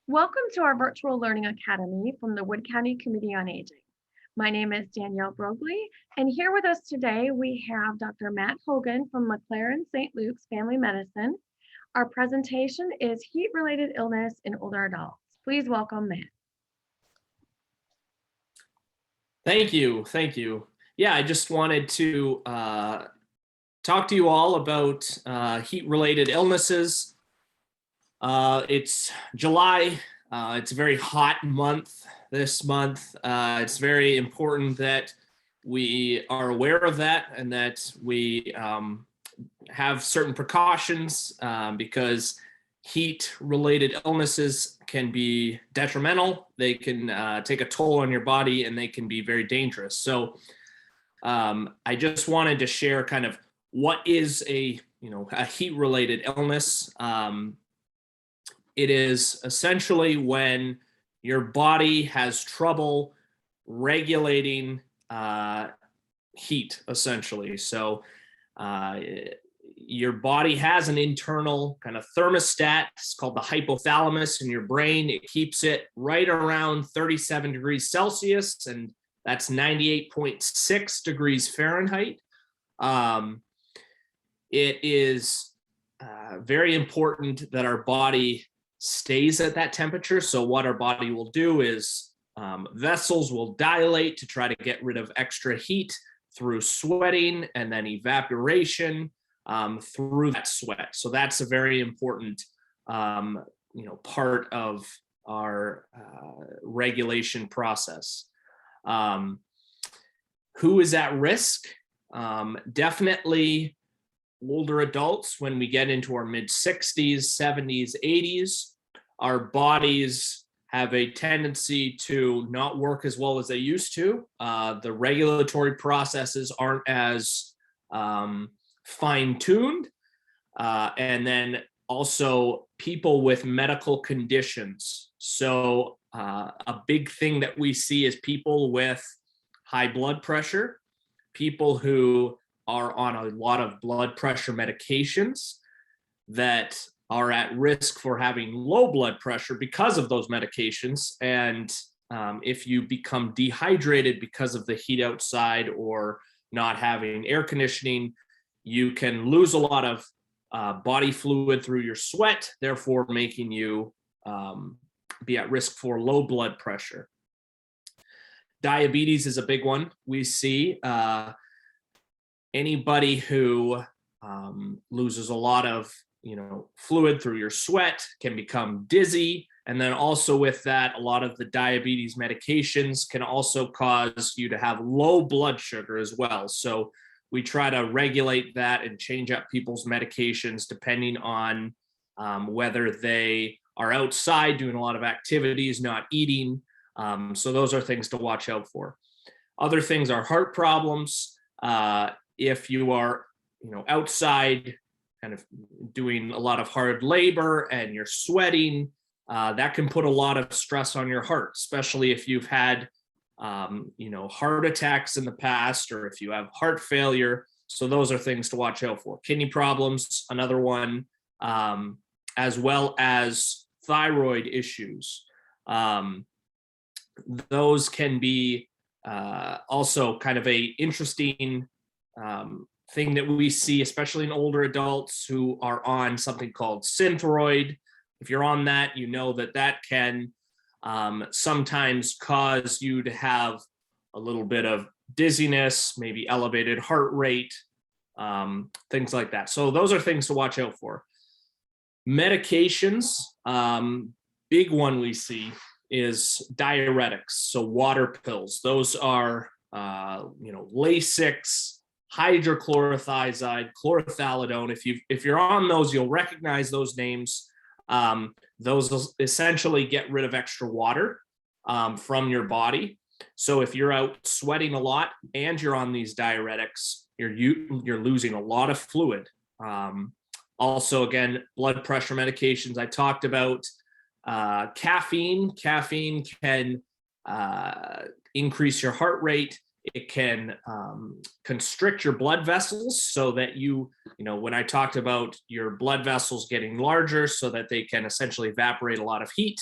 Welcome to our virtual learning academy from the Wood County Committee on Aging. My name is Danielle Broglie, and here with us today we have Dr. Matt Hogan from McLaren St. Luke's Family Medicine. Our presentation is heat-related illness in older adults. Please welcome Matt. Thank you. Yeah, I just wanted to talk to you all about heat-related illnesses. It's July. It's a very hot month this month. It's very important that we are aware of that and that we have certain precautions because heat-related illnesses can be detrimental. They can take a toll on your body and they can be very dangerous. So I just wanted to share kind of what is a heat-related illness. It is essentially when your body has trouble regulating heat, essentially. So your body has an internal kind of thermostat. It's called the hypothalamus in your brain. It keeps it right around 37 degrees Celsius, and that's 98.6 degrees Fahrenheit. It is very important that our body stays at that temperature. So what our body will do is vessels will dilate to try to get rid of extra heat through sweating and then evaporation through that sweat. So that's a very important part of our regulation process. Who is at risk? Definitely older adults. When we get into our mid 60s, 70s, 80s, our bodies have a tendency to not work as well as they used to. The regulatory processes aren't as fine-tuned. And then also people with medical conditions. So a big thing that we see is people with high blood pressure, people who are on a lot of blood pressure medications that are at risk for having low blood pressure because of those medications. And if you become dehydrated because of the heat outside or not having air conditioning, you can lose a lot of body fluid through your sweat, therefore making you be at risk for low blood pressure. Diabetes is a big one. We see anybody who loses a lot of fluid through your sweat can become dizzy. And then also with that, a lot of the diabetes medications can also cause you to have low blood sugar as well. So we try to regulate that and change up people's medications depending on whether they are outside doing a lot of activities, not eating. So those are things to watch out for. Other things are heart problems. If you are, outside kind of doing a lot of hard labor and you're sweating, that can put a lot of stress on your heart, especially if you've had, heart attacks in the past or if you have heart failure. So those are things to watch out for. Kidney problems, another one, as well as thyroid issues. Those can be also kind of a interesting thing that we see, especially in older adults who are on something called Synthroid. If you're on that, you know that can sometimes cause you to have a little bit of dizziness, maybe elevated heart rate, things like that. So those are things to watch out for. Medications, big one we see is diuretics, so water pills. Those are Lasix, hydrochlorothiazide, chlorothalidone. If you're on those, you'll recognize those names. Those will essentially get rid of extra water from your body. So if you're out sweating a lot and you're on these diuretics, you're losing a lot of fluid. Also, again, blood pressure medications I talked about. Caffeine can increase your heart rate. It can constrict your blood vessels so that when I talked about your blood vessels getting larger so that they can essentially evaporate a lot of heat,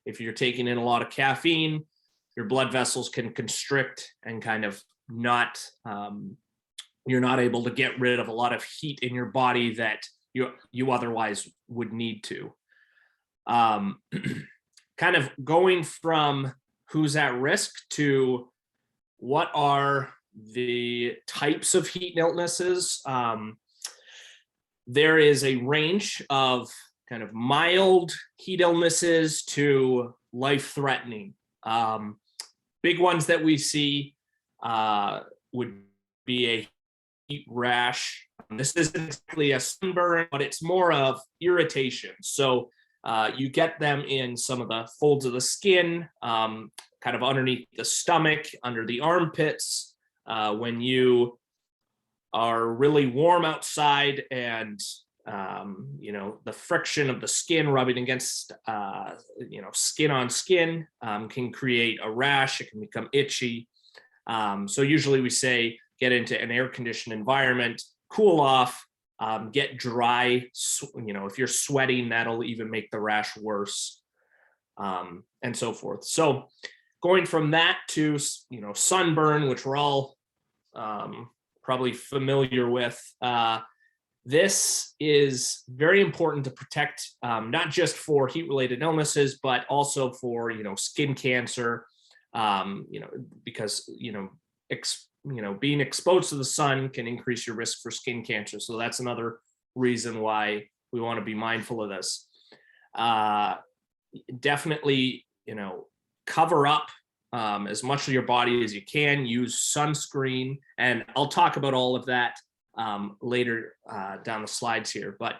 if you're taking in a lot of caffeine, your blood vessels can constrict and kind of not, you're not able to get rid of a lot of heat in your body that you otherwise would need to. Kind of going from who's at risk to what are the types of heat illnesses. There is a range of kind of mild heat illnesses to life-threatening. Big ones that we see would be a heat rash. This isn't exactly a sunburn, but it's more of irritation. So you get them in some of the folds of the skin, kind of underneath the stomach, under the armpits, when you are really warm outside and the friction of the skin rubbing against skin on skin can create a rash. It can become itchy. So usually we say get into an air-conditioned environment, cool off, get dry. If you're sweating, that'll even make the rash worse, and so forth. So going from that to sunburn, which we're all probably familiar with. This is very important to protect, not just for heat-related illnesses, but also for skin cancer. Because being exposed to the sun can increase your risk for skin cancer. So that's another reason why we want to be mindful of this. Definitely, cover up as much of your body as you can. Use sunscreen, and I'll talk about all of that later down the slides here. But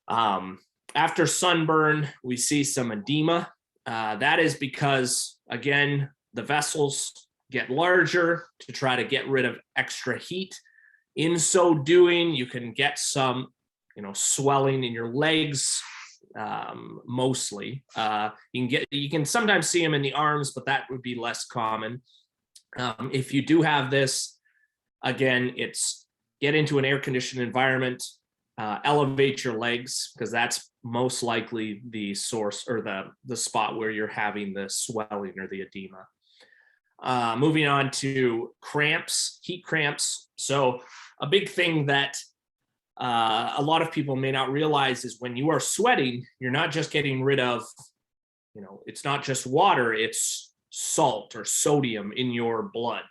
after sunburn, we see some edema. That is because, again, the vessels get larger to try to get rid of extra heat. In so doing, you can get some, swelling in your legs, mostly. You can sometimes see them in the arms, but that would be less common. If you do have this, again, it's get into an air-conditioned environment, elevate your legs, because that's most likely the source or the spot where you're having the swelling or the edema. Moving on to cramps, heat cramps. So a big thing that a lot of people may not realize is when you are sweating, you're not just getting rid of, it's not just water, it's salt or sodium in your blood.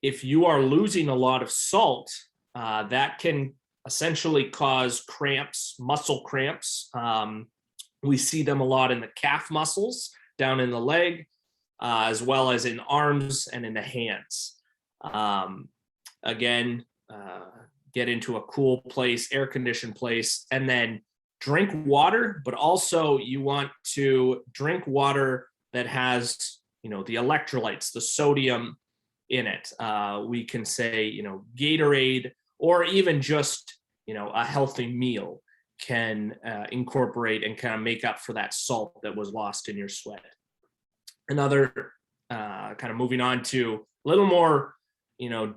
If you are losing a lot of salt, that can essentially cause cramps, muscle cramps. We see them a lot in the calf muscles, down in the leg, as well as in arms and in the hands. Again, get into a cool place, air-conditioned place, and then drink water, but also you want to drink water that has, the electrolytes, the sodium in it. We can say, Gatorade, or even just, a healthy meal can incorporate and kind of make up for that salt that was lost in your sweat. Another kind of moving on to a little more,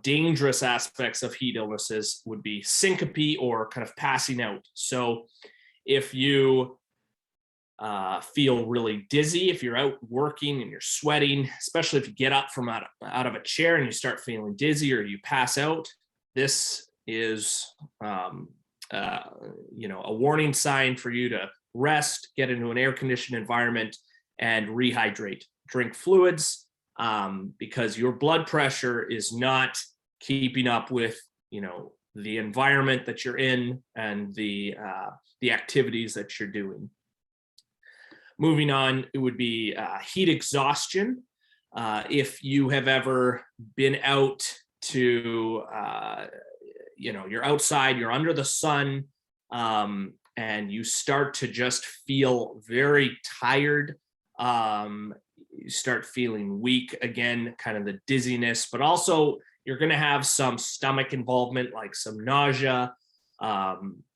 dangerous aspects of heat illnesses would be syncope or kind of passing out. So if you feel really dizzy, if you're out working and you're sweating, especially if you get up from out of a chair and you start feeling dizzy or you pass out, this is a warning sign for you to rest, get into an air-conditioned environment, and rehydrate. Drink fluids, because your blood pressure is not keeping up with the environment that you're in and the activities that you're doing. Moving on, it would be heat exhaustion. If you have ever been out to, you're outside, you're under the sun, and you start to just feel very tired. You start feeling weak again, kind of the dizziness, but also you're going to have some stomach involvement, like some nausea.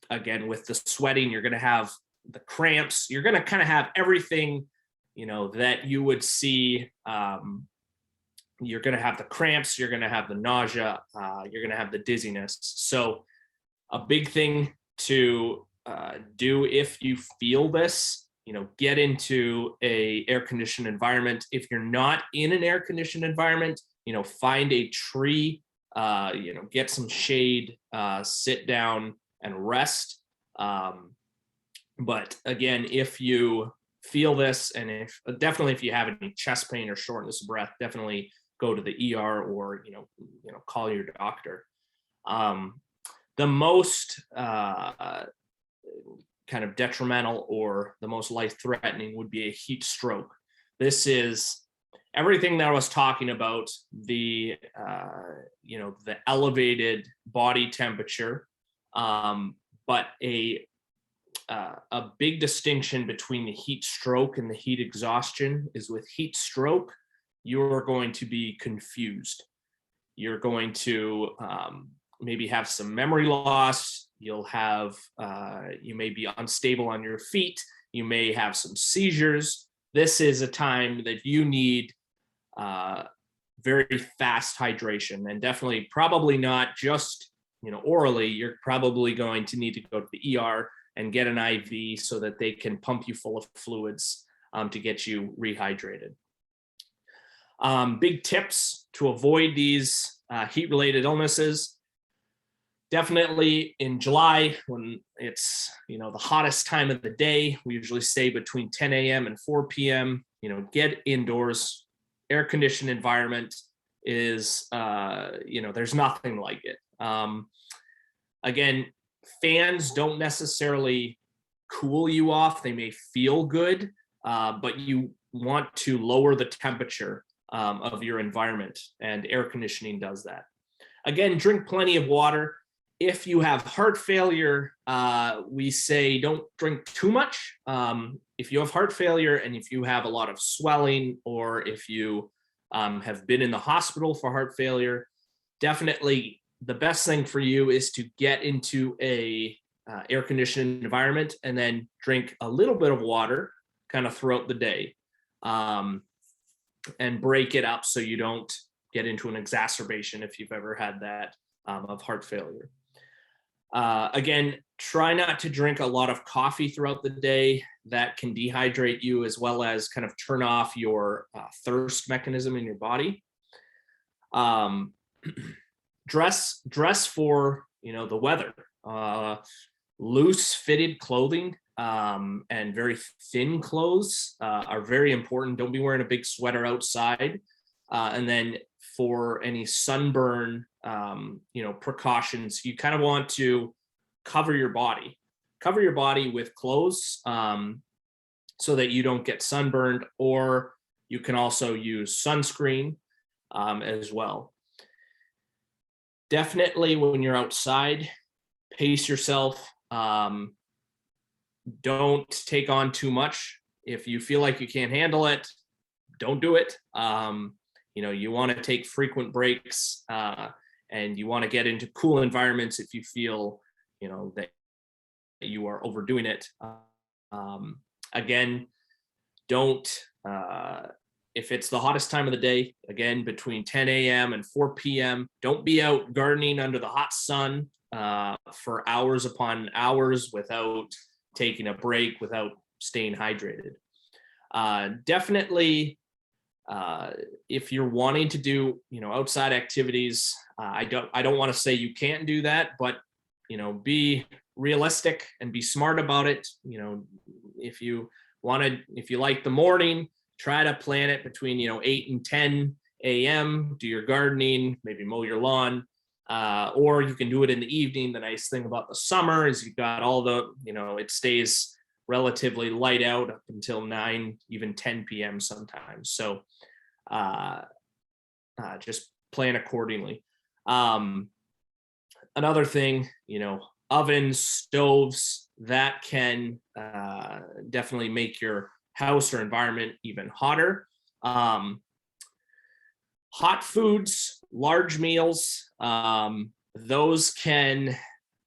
Again, with the sweating, you're going to have the cramps. You're going to kind of have everything, that you would see. You're going to have the cramps, you're going to have the nausea, you're going to have the dizziness. So a big thing to do if you feel this get into a air conditioned environment. If you're not in an air conditioned environment, find a tree, get some shade, sit down and rest. But again, if you feel this, and if you have any chest pain or shortness of breath, definitely go to the ER or call your doctor. The most kind of detrimental or the most life-threatening would be a heat stroke. This is everything that I was talking about, the elevated body temperature, but a big distinction between the heat stroke and the heat exhaustion is with heat stroke, you're going to be confused. You're going to maybe have some memory loss. You'll have, you may be unstable on your feet. You may have some seizures. This is a time that you need very fast hydration, and definitely probably not just, orally. You're probably going to need to go to the ER and get an IV so that they can pump you full of fluids to get you rehydrated. Big tips to avoid these heat-related illnesses. Definitely in July, when it's the hottest time of the day, we usually say between 10 a.m. and 4 p.m. Get indoors. Air-conditioned environment is there's nothing like it. Again, fans don't necessarily cool you off. They may feel good, but you want to lower the temperature of your environment, and air conditioning does that. Again, drink plenty of water. If you have heart failure, we say don't drink too much. If you have heart failure and if you have a lot of swelling, or if you have been in the hospital for heart failure, definitely the best thing for you is to get into a air-conditioned environment and then drink a little bit of water kind of throughout the day, and break it up so you don't get into an exacerbation if you've ever had that of heart failure. Again, try not to drink a lot of coffee throughout the day. That can dehydrate you as well as kind of turn off your thirst mechanism in your body. Dress for the weather. Loose fitted clothing and very thin clothes are very important. Don't be wearing a big sweater outside. And then for any sunburn precautions, you kind of want to cover your body with clothes so that you don't get sunburned, or you can also use sunscreen as well. Definitely when you're outside, pace yourself. Don't take on too much. If you feel like you can't handle it, don't do it. You want to take frequent breaks, and you want to get into cool environments if you feel, that you are overdoing it. Again, don't, if it's the hottest time of the day, again, between 10 a.m. and 4 p.m., don't be out gardening under the hot sun for hours upon hours without taking a break, without staying hydrated. Definitely, if you're wanting to do, outside activities, I don't want to say you can't do that, but, be realistic and be smart about it. If you like the morning, try to plan it between, 8 and 10 a.m., do your gardening, maybe mow your lawn, or you can do it in the evening. The nice thing about the summer is you've got all the, it stays relatively light out up until 9, even 10 p.m. sometimes. So just plan accordingly. Another thing, ovens, stoves, that can definitely make your house or environment even hotter. Hot foods, large meals, those can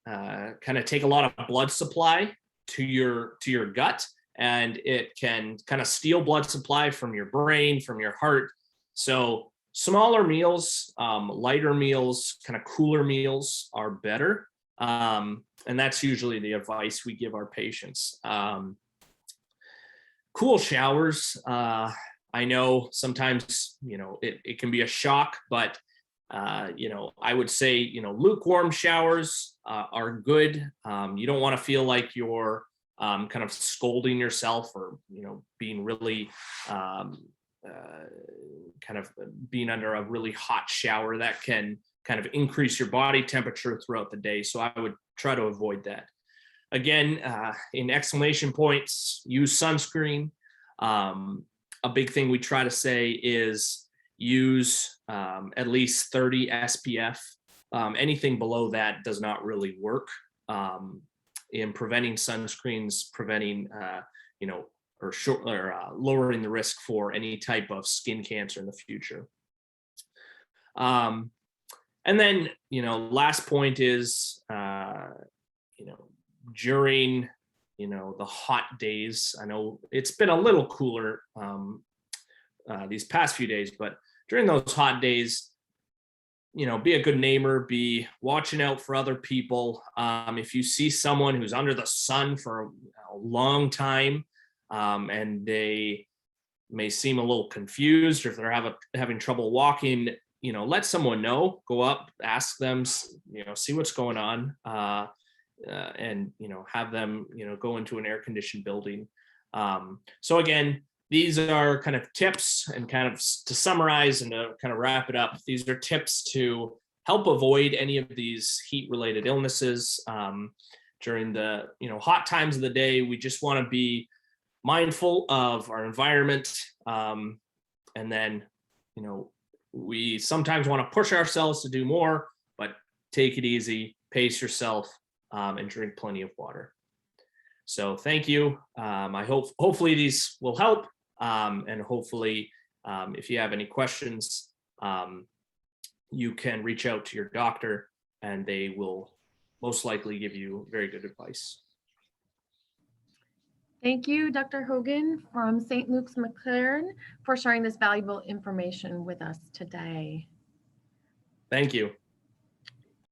kind of take a lot of blood supply to your gut, and it can kind of steal blood supply from your brain, from your heart. So smaller meals, lighter meals, kind of cooler meals are better. And that's usually the advice we give our patients. cool showers. I know sometimes, it can be a shock, but, I would say, lukewarm showers are good. You don't want to feel like you're kind of scolding yourself or, being really kind of being under a really hot shower that can kind of increase your body temperature throughout the day. So I would try to avoid that. Again, in exclamation points, use sunscreen. A big thing we try to say is use at least 30 SPF. Anything below that does not really work in preventing sunscreens, preventing, or lowering the risk for any type of skin cancer in the future. And then, last point is, during, the hot days, I know it's been a little cooler these past few days, but during those hot days, be a good neighbor, be watching out for other people. If you see someone who's under the sun for a long time, and they may seem a little confused, or if they're having trouble walking, let someone know, go up, ask them, see what's going on, and, have them, go into an air-conditioned building. So again, these are kind of tips, and kind of to summarize and to kind of wrap it up, these are tips to help avoid any of these heat-related illnesses. During the, hot times of the day, we just want to be mindful of our environment. And then, we sometimes want to push ourselves to do more, but take it easy, pace yourself, and drink plenty of water. So thank you. Hopefully these will help. And hopefully, if you have any questions, you can reach out to your doctor, and they will most likely give you very good advice. Thank you, Dr. Hogan from St. Luke's McLaren, for sharing this valuable information with us today. Thank you.